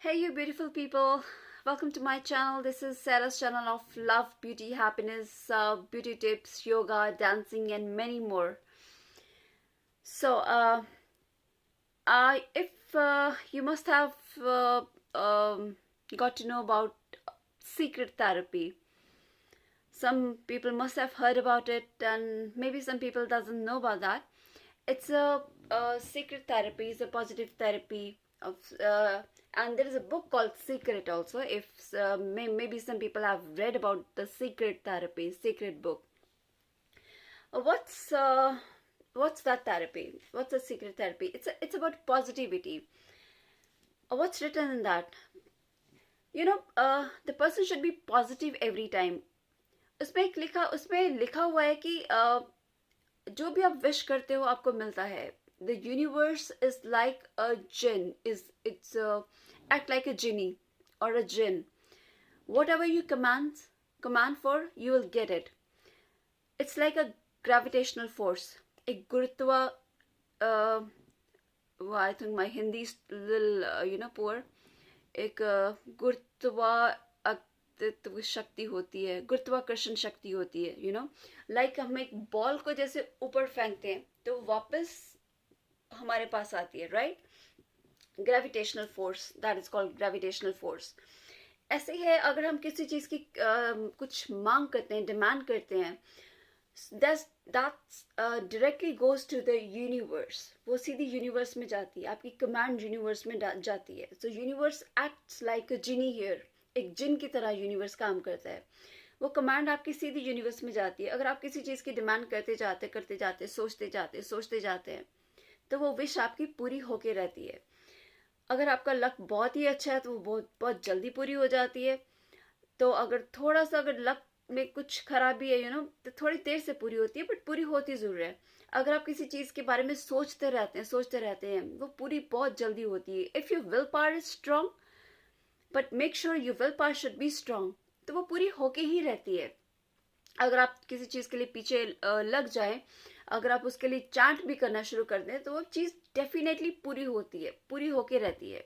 Hey, you beautiful people. Welcome to my channel. This is Sarah's channel of love, beauty, happiness, beauty tips, yoga, dancing, and many more. So, if you must have got to know about secret therapy. Some people must have heard about it, and maybe some people doesn't know about that. It's a secret therapy. It's a positive therapy of, and there is a book called Secret also. If maybe some people have read about the secret therapy, secret book. What's that therapy? What's a secret therapy? It's about positivity. What's written in that? The person should be positive every time. उसमें लिखा हुआ है कि जो भी आप wish करते हो आपको मिलता है. The universe is like a jinn. It's act like a genie or a jinn. Whatever you command for, you will get it. It's like a gravitational force. एक गुरुत्वा I think my Hindi is little poor. एक गुरुत्व शक्ति होती है, गुरुत्वाकर्षण शक्ति होती है. लाइक हम एक बॉल को जैसे ऊपर फेंकते हैं तो वापस हमारे पास आती है, right? Gravitational force, that is called gravitational force. ऐसे है, अगर हम किसी चीज की कुछ मांग करते हैं, डिमांड करते हैं, that directly goes to the universe. वो सीधी यूनिवर्स में जाती है, आपकी कमांड यूनिवर्स में जाती है. So universe acts like a genie here. एक जिन की तरह यूनिवर्स काम करता है. वो कमांड आपकी सीधी यूनिवर्स में जाती है. अगर आप किसी चीज की डिमांड करते जाते सोचते जाते हैं तो वो विश आपकी पूरी होके रहती है. अगर आपका लक बहुत ही अच्छा है तो वो बहुत बहुत जल्दी पूरी हो जाती है. तो अगर थोड़ा सा अगर लक में कुछ खराबी है तो थोड़ी देर से पूरी होती है, बट पूरी होती जरूर है. अगर आप किसी चीज के बारे में सोचते रहते हैं वो पूरी बहुत जल्दी होती है. If your will power is strong, but make sure your will power should be strong, तो वो पूरी होके ही रहती है. अगर आप किसी चीज के लिए पीछे लग जाए, अगर आप उसके लिए चांट भी करना शुरू कर दें तो वो चीज डेफिनेटली पूरी होती है, पूरी होके रहती है.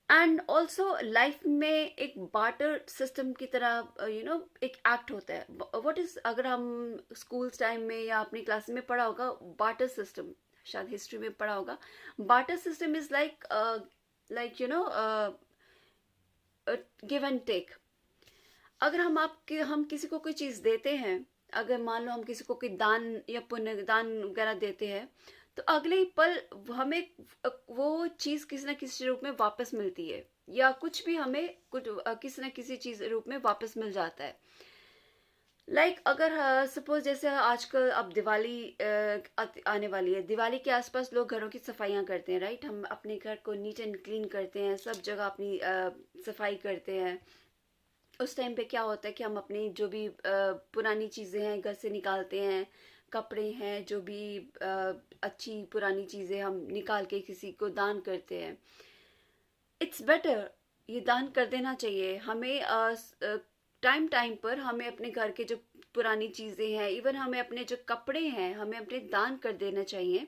एंड ऑल्सो लाइफ में एक बार्टर सिस्टम की तरह एक एक्ट होता है. व्हाट इज, अगर हम स्कूल टाइम में या अपनी क्लास में पढ़ा होगा बार्टर सिस्टम, शायद हिस्ट्री में पढ़ा होगा. Barter system is like give and take. अगर हम किसी को कोई चीज देते हैं, अगर मान लो हम किसी को कोई दान या पुण्य दान वगैरह देते हैं, तो अगले ही पल हमें वो चीज किसी न किसी रूप में वापस मिलती है, या कुछ भी हमें कुछ किसी न किसी चीज रूप में वापस मिल जाता है. लाइक अगर सपोज जैसे आजकल अब दिवाली आने वाली है, दिवाली के आसपास लोग घरों की सफाइयाँ करते हैं, राइट? हम अपने घर को नीट एंड क्लीन करते हैं, सब जगह अपनी सफाई करते हैं. उस टाइम पे क्या होता है कि हम अपनी जो भी पुरानी चीज़ें हैं घर से निकालते हैं, कपड़े हैं, जो भी अच्छी पुरानी चीज़ें हम निकाल के किसी को दान करते हैं. इट्स बेटर, ये दान कर देना चाहिए हमें. टाइम पर हमें अपने घर के जो पुरानी चीज़ें हैं, इवन हमें अपने जो कपड़े हैं, हमें अपने दान कर देना चाहिए,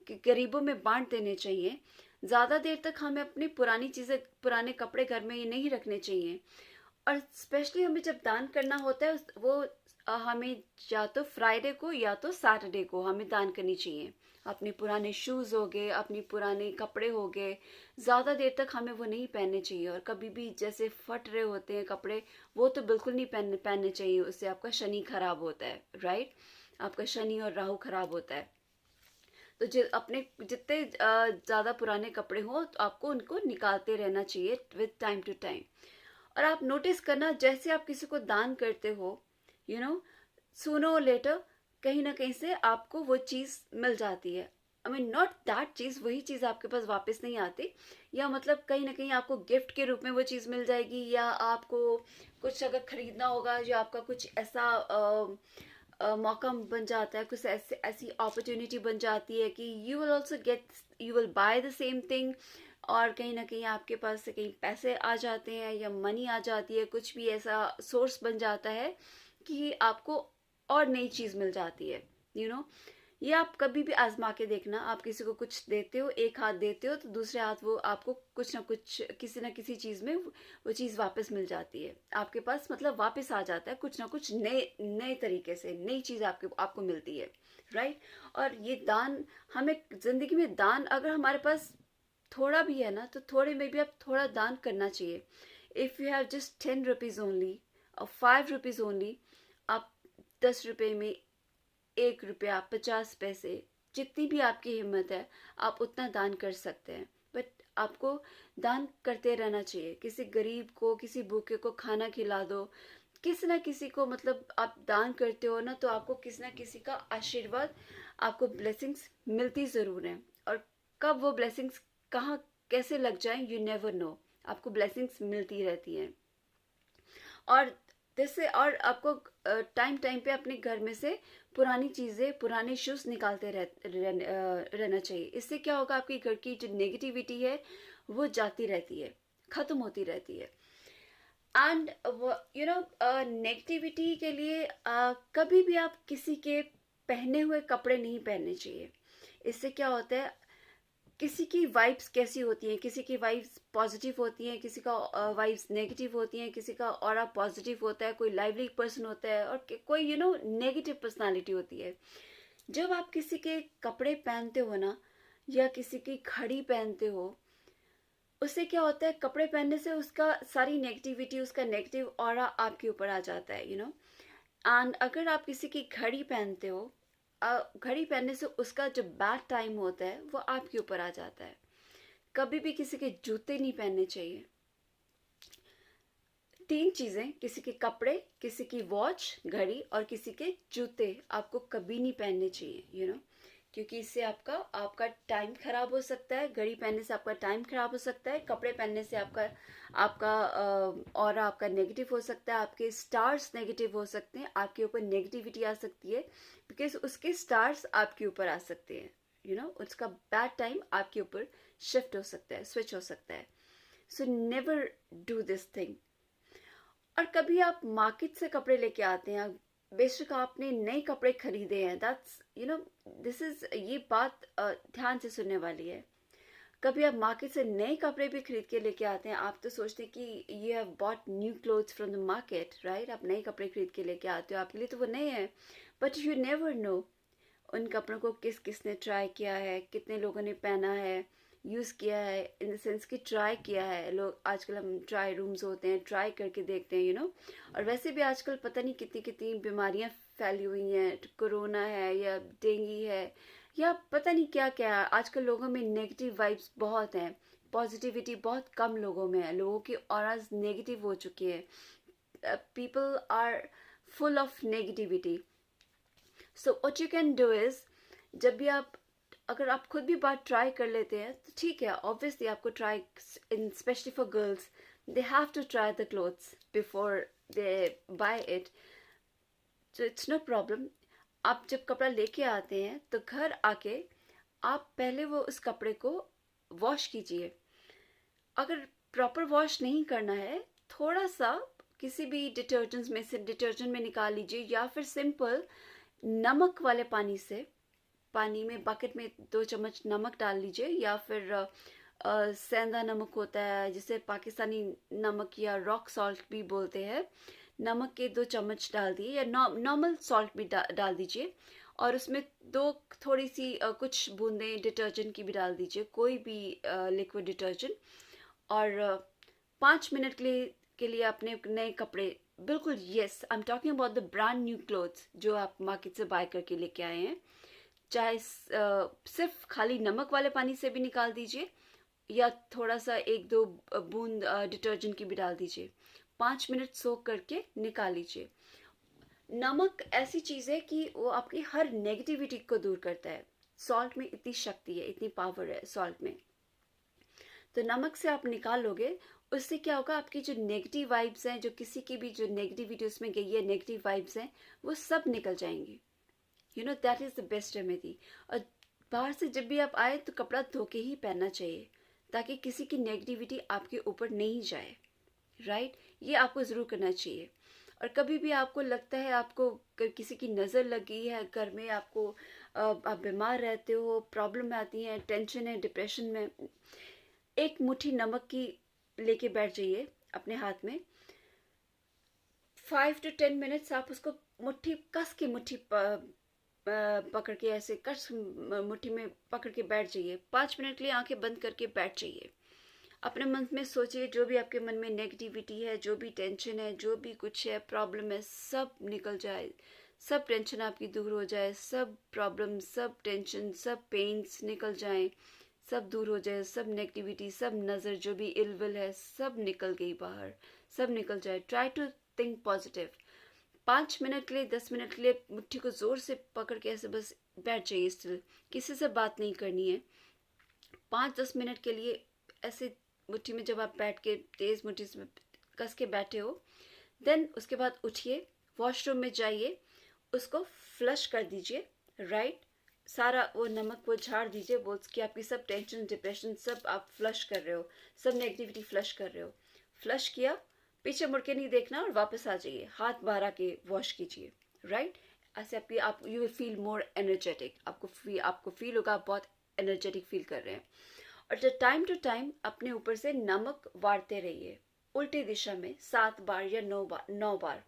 कि गरीबों में बांट देने चाहिए. ज़्यादा देर तक हमें अपनी पुरानी चीज़ें, पुराने कपड़े घर में ये नहीं रखने चाहिए. और स्पेशली हमें जब दान करना होता है वो हमें या तो फ्राइडे को या तो सैटरडे को हमें दान करनी चाहिए. अपने पुराने शूज़ हो गए, अपने पुराने कपड़े हो गए, ज़्यादा देर तक हमें वो नहीं पहनने चाहिए. और कभी भी जैसे फट रहे होते हैं कपड़े, वो तो बिल्कुल नहीं पहनने चाहिए. उससे आपका शनि खराब होता है, राइट? आपका शनि और राहु खराब होता है. तो अपने जितने ज़्यादा पुराने कपड़े हों तो आपको उनको निकालते रहना चाहिए विद टाइम टू टाइम. और आप नोटिस करना, जैसे आप किसी को दान करते हो, सूनर और लेटर कहीं ना कहीं से आपको वो चीज़ मिल जाती है. आई मीन नॉट दैट चीज़, वही चीज़ आपके पास वापस नहीं आती, या मतलब कहीं ना कहीं आपको गिफ्ट के रूप में वो चीज़ मिल जाएगी, या आपको कुछ अगर खरीदना होगा, जो आपका कुछ ऐसा मौका बन जाता है, कुछ ऐसी अपॉर्चुनिटी बन जाती है कि you will also you will by the same thing. और कहीं ना कहीं आपके पास से कहीं पैसे आ जाते हैं या मनी आ जाती है, कुछ भी ऐसा सोर्स बन जाता है कि आपको और नई चीज़ मिल जाती है. ये आप कभी भी आजमा के देखना। आप किसी को कुछ देते हो, एक हाथ देते हो तो दूसरे हाथ वो आपको कुछ ना किसी चीज़ में वो चीज़ वापस मिल जाती है आपके पास, मतलब वापस आ जाता है कुछ ना कुछ नए नए तरीके से, नई चीज़ आपको मिलती है, राइट। और ये दान, हमें ज़िंदगी में दान अगर हमारे पास थोड़ा भी है ना, तो थोड़े में भी आप थोड़ा दान करना चाहिए। If you have just 10 rupees only और 5 रुपीज़ ओनली, आप 10 रुपये में 1 रुपया, 50 पैसे, जितनी भी आपकी हिम्मत है आप उतना दान कर सकते हैं। बट आपको दान करते रहना चाहिए। किसी गरीब को, किसी भूखे को खाना खिला दो, किसी ना किसी को, मतलब आप दान करते हो ना तो आपको किसी ना किसी का आशीर्वाद, आपको ब्लेसिंग्स मिलती ज़रूर हैं। और कब वो ब्लेसिंग्स कहाँ कैसे लग जाएं, यू नेवर नो। आपको ब्लेसिंग्स मिलती रहती हैं। और जैसे, और आपको टाइम टाइम पे अपने घर में से पुरानी चीज़ें, पुराने शूज़ निकालते रहना चाहिए। इससे क्या होगा, आपके घर की जो नेगेटिविटी है वो जाती रहती है, ख़त्म होती रहती है। एंड यू नो, नेगेटिविटी के लिए कभी भी आप किसी के पहने हुए कपड़े नहीं पहनने चाहिए। इससे क्या होता है, किसी की वाइब्स कैसी होती हैं, किसी की वाइब्स पॉजिटिव होती हैं, किसी का वाइब्स नेगेटिव होती हैं, किसी का ऑरा पॉजिटिव होता है, कोई लाइवली पर्सन होता है और कोई नेगेटिव पर्सनालिटी होती है। जब आप किसी के कपड़े पहनते हो ना, या किसी की घड़ी पहनते हो, उससे क्या होता है, कपड़े पहनने से उसका सारी नेगेटिविटी, उसका नेगेटिव ऑरा आपके ऊपर आ जाता है, एंड अगर आप किसी की घड़ी पहनते हो, घड़ी पहनने से उसका जो बैड टाइम होता है वो आपके ऊपर आ जाता है। कभी भी किसी के जूते नहीं पहनने चाहिए। 3 चीज़ें, किसी के कपड़े, किसी की वॉच, घड़ी और किसी के जूते आपको कभी नहीं पहनने चाहिए, क्योंकि इससे आपका आपका टाइम खराब हो सकता है। घड़ी पहनने से आपका टाइम खराब हो सकता है। कपड़े पहनने से आपका आपका और आपका नेगेटिव हो सकता है। आपके स्टार्स नेगेटिव हो सकते हैं। आपके ऊपर नेगेटिविटी आ सकती है, बिकॉज उसके स्टार्स आपके ऊपर आ सकते हैं। उसका बैड टाइम आपके ऊपर शिफ्ट हो सकता है, स्विच हो सकता है। So never do this thing. और कभी आप मार्केट से कपड़े लेके आते हैं, बेशक आपने नए कपड़े खरीदे हैं, दैट्स दिस इज, ये बात ध्यान से सुनने वाली है। कभी आप मार्केट से नए कपड़े भी खरीद के लेके आते हैं, आप तो सोचते हैं कि you have bought new clothes from the market, right. आप नए कपड़े खरीद के लेके आते हो, आपके लिए तो वो नए हैं। बट यू नेवर नो उन कपड़ों को किस किसने ट्राई किया है, कितने लोगों ने पहना है, यूज़ किया है, इन द सेंस कि ट्राई किया है। लोग आजकल, हम ट्राई रूम्स होते हैं, ट्राई करके देखते हैं, और वैसे भी आजकल पता नहीं कितनी कितनी बीमारियां फैली हुई हैं, कोरोना है या डेंगू है या पता नहीं क्या क्या है। आजकल लोगों में नेगेटिव वाइब्स बहुत हैं, पॉजिटिविटी बहुत कम लोगों में है। लोगों की ऑराज नेगेटिव हो चुकी है। People are full of negativity. So what you can do is, जब भी आप, अगर आप खुद भी बात ट्राई कर लेते हैं तो ठीक है, ऑब्वियसली आपको try, in specially for girls, they have to try the clothes before they buy it. So it's no problem. आप जब कपड़ा लेके आते हैं तो घर आके आप पहले वो उस कपड़े को वॉश कीजिए। अगर प्रॉपर वॉश नहीं करना है, थोड़ा सा किसी भी डिटर्जेंट्स में से डिटर्जेंट में निकाल लीजिए, या फिर सिंपल नमक वाले पानी से, पानी में बकेट में 2 चम्मच नमक डाल लीजिए, या फिर सेंधा नमक होता है जिसे पाकिस्तानी नमक या रॉक सॉल्ट भी बोलते हैं। नमक के 2 चम्मच डाल दिए, या नॉर्मल सॉल्ट भी डाल दीजिए, और उसमें थोड़ी सी कुछ बूंदें डिटर्जेंट की भी डाल दीजिए, कोई भी लिक्विड डिटर्जेंट। और 5 मिनट के लिए अपने नए कपड़े, बिल्कुल, yes, I am talking about the brand new clothes जो आप मार्केट से बाय करके लेके आए हैं, चाहे सिर्फ खाली नमक वाले पानी से भी निकाल दीजिए, या थोड़ा सा 1-2 बूंद डिटर्जेंट की भी डाल दीजिए। 5 मिनट सोक करके निकाल लीजिए। नमक ऐसी चीज़ है कि वो आपकी हर नेगेटिविटी को दूर करता है। सॉल्ट में इतनी शक्ति है, इतनी पावर है सॉल्ट में। तो नमक से आप निकाल लोगे, उससे क्या होगा, आपकी जो नेगेटिव वाइब्स हैं, जो किसी की भी जो नेगेटिविटी उसमें गई है, नेगेटिव वाइब्स हैं, वो सब निकल जाएंगी। That is the best remedy. और बाहर से जब भी आप आए तो कपड़ा धो के ही पहनना चाहिए, ताकि किसी की नेगेटिविटी आपके ऊपर नहीं जाए, राइट। ये आपको ज़रूर करना चाहिए। और कभी भी आपको लगता है आपको किसी की नज़र लगी है घर में, आपको आप बीमार रहते हो, प्रॉब्लम में आती हैं, टेंशन है, डिप्रेशन में, एक मुट्ठी नमक की लेके बैठ जाइए अपने हाथ में। 5 to 10 मिनट्स आप उसको मुट्ठी कस के पकड़ के ऐसे कस मुट्ठी में पकड़ के बैठ जाइए। 5 मिनट के लिए आंखें बंद करके बैठ जाइए। अपने मन में सोचिए जो भी आपके मन में नेगेटिविटी है, जो भी टेंशन है, जो भी कुछ है, प्रॉब्लम है, सब निकल जाए, सब टेंशन आपकी दूर हो जाए, सब प्रॉब्लम, सब टेंशन, सब पेन्स निकल जाए, सब दूर हो जाए, सब नेगेटिविटी, सब नज़र जो भी इल विल है, सब निकल गई बाहर, सब निकल जाए। Try to think positive. 5 minute के लिए, 10 मिनट के लिए मुट्ठी को जोर से पकड़ के ऐसे बस बैठ जाइए स्टिल। किसी से बात नहीं करनी है। 5-10 मिनट के लिए ऐसे मुट्ठी में जब आप बैठ के तेज मुट्ठी से कस के बैठे हो, देन उसके बाद उठिए, वॉशरूम में जाइए, उसको फ्लश कर दीजिए, राइट। सारा वो नमक वो झाड़ दीजिए, वो कि आपकी सब टेंशन, डिप्रेशन सब आप फ्लश कर रहे हो, सब नेगेटिविटी फ्लश कर रहे हो। फ्लश किया, पीछे मुड़ के नहीं देखना और वापस आ जाइए, हाथ बाहर आके वॉश कीजिए, राइट। ऐसे आप you will feel more energetic. आपको फील होगा आप बहुत एनर्जेटिक फील कर रहे हैं। और टाइम टू टाइम अपने ऊपर से नमक वारते रहिए, उल्टी दिशा में 7 बार या 9 बार।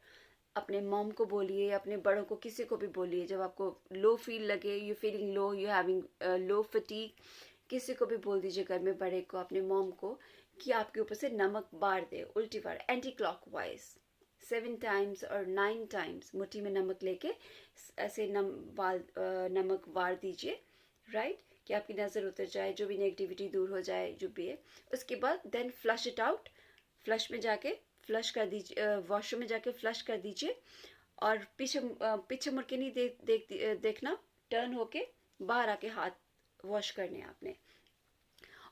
अपने मॉम को बोलिए, अपने बड़ों को, किसी को भी बोलिए। जब आपको लो फील लगे, you feeling low, you having low fatigue, किसी को भी बोल दीजिए, घर में बड़े को, अपने मॉम को, कि आपके ऊपर से नमक बार दे, उल्टी बार, एंटी क्लॉकवाइज 7 टाइम्स और 9 टाइम्स मुट्ठी में नमक लेके ऐसे नमक वार दीजिए, राइट। कि आपकी नज़र उतर जाए, जो भी नेगेटिविटी दूर हो जाए, जो भी है। उसके बाद then flush it out. Flush में जाके फ्लश कर दीजिए, वॉशरूम में जाके फ्लश कर दीजिए। और पीछे मुड़ के नहीं देखना, टर्न होके बाहर आके हाथ वॉश करने आपने।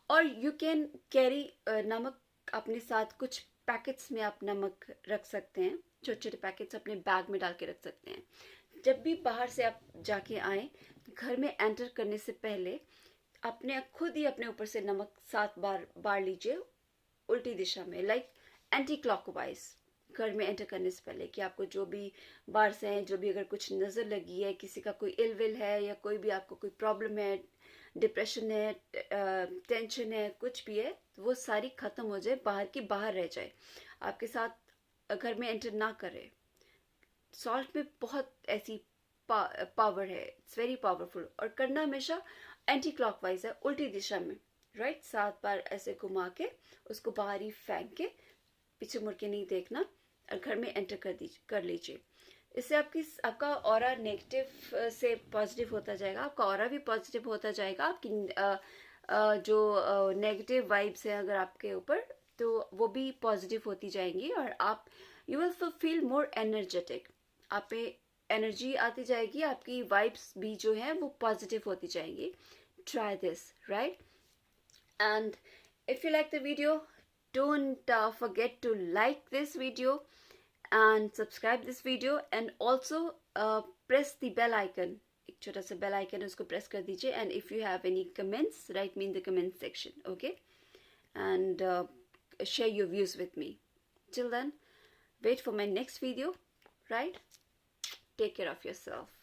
और यू कैन कैरी नमक अपने साथ, कुछ पैकेट्स में आप नमक रख सकते हैं, छोटे छोटे पैकेट्स अपने बैग में डाल के रख सकते हैं। जब भी बाहर से आप जाके आए, घर में एंटर करने से पहले खुद ही अपने ऊपर से नमक 7 बार बार लीजिए, उल्टी दिशा में, लाइक एंटी क्लॉकवाइज, घर में एंटर करने से पहले। कि आपको जो भी बाहर से हैं, जो भी अगर कुछ नज़र लगी है, किसी का कोई इल विल है, या कोई भी आपको कोई प्रॉब्लम है, डिप्रेशन है, टेंशन है, कुछ भी है, तो वो सारी ख़त्म हो जाए, बाहर की बाहर रह जाए, आपके साथ घर में एंटर ना करे। सॉल्ट में बहुत ऐसी पावर है, इट्स वेरी पावरफुल। और करना हमेशा एंटी क्लॉकवाइज है, उल्टी दिशा में, राइट। 7 बार ऐसे घुमा के उसको बाहर ही फेंक के, पीछे मुड़ के नहीं देखना, और घर में एंटर कर लीजिए। इससे आपका ऑरा नेगेटिव से पॉजिटिव होता जाएगा, आपका ऑरा भी पॉजिटिव होता जाएगा। आपकी जो नेगेटिव वाइब्स है अगर आपके ऊपर, तो वो भी पॉजिटिव होती जाएंगी, और आप you will feel more energetic. आप पे एनर्जी आती जाएगी, आपकी वाइब्स भी जो है वो पॉजिटिव होती जाएंगी। Try this, right. And if you like the video, don't forget to like this video and subscribe this video, and also press the bell icon. एक छोटा सा बेल आइकन है, उसको प्रेस कर दीजिए। And if you have any comments, right me in the comment section, okay. And share your views with me. Till then, wait for my next video, right? Take care of yourself.